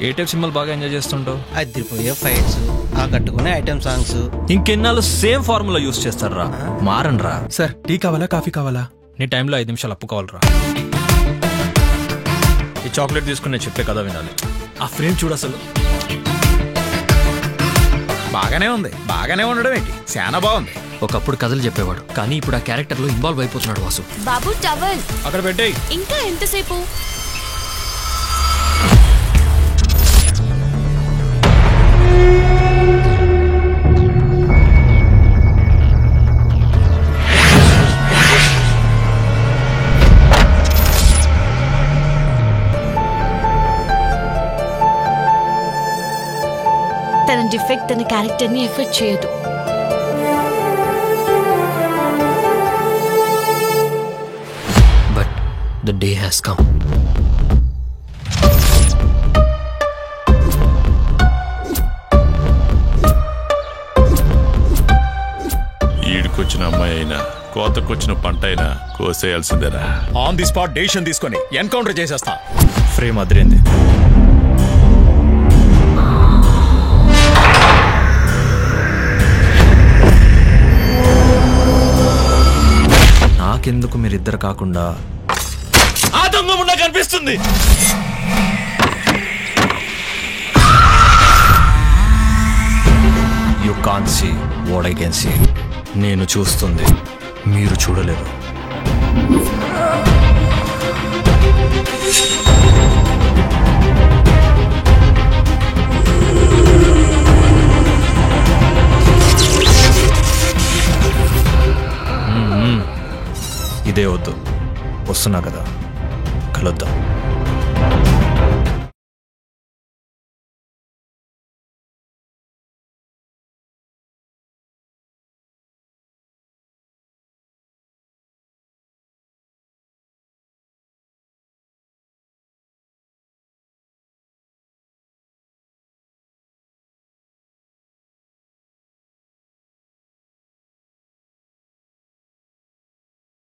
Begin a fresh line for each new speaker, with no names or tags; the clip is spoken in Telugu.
ఏ టైప్ సినిమాలు బాగా ఎంజాయ్ చేస్తుంటావు?
అదిరిపోయే ఫైట్స్, ఆ కట్టుకునే ఐటమ్ సాంగ్స్.
ఇంకెన్నాళ్ళు సేమ్ ఫార్ములా యూస్ చేస్తారా? మారనరా?
సార్ టీ కావాలా కాఫీ కావాలా?
నీ టైంలో 5 నిమిషాలు అప్పు కావాలరా. ఈ చాక్లెట్ తీసుకుని నేను చెప్పే కదా వినాలి. ఆ ఫ్రేమ్ చూడు అసలు.
బాగానే ఉంది. బాగానే ఉండడం ఏంటి, చాలా బాగుంది.
ఒకప్పుడు కథలు చెప్పేవాడు, కానీ ఇప్పుడు ఆ క్యారెక్టర్ లో ఇన్వాల్వ్ అయిపోతున్నాడు వాసు.
బాబు టవల్
అక్కడ పెట్టేయ్.
ఇంకా ఎంతసేపు? తన డిఫెక్ట్ తన క్యారెక్టర్ ని ఎఫెక్ట్ చేయదు.
But the day has come.
ఈడుకొచ్చిన అమ్మాయి అయినా కోతకొచ్చిన పంట అయినా కోసేయాల్సిందేరా.
ఆన్ ది స్పాట్ డెసిషన్ తీసుకొని ఎన్కౌంటర్ చేసేస్తా.
ఫ్రేమ్ అదిరింది. నాకెందుకు మీరిద్దరు కాకుండా ఆ దొంగ ముండా కనిపిస్తుంది. You can't see what I can see. నేను చూస్తుంది మీరు చూడలేరు. ఇదే వద్దు. వస్తున్నా కదా, కలుద్దాం.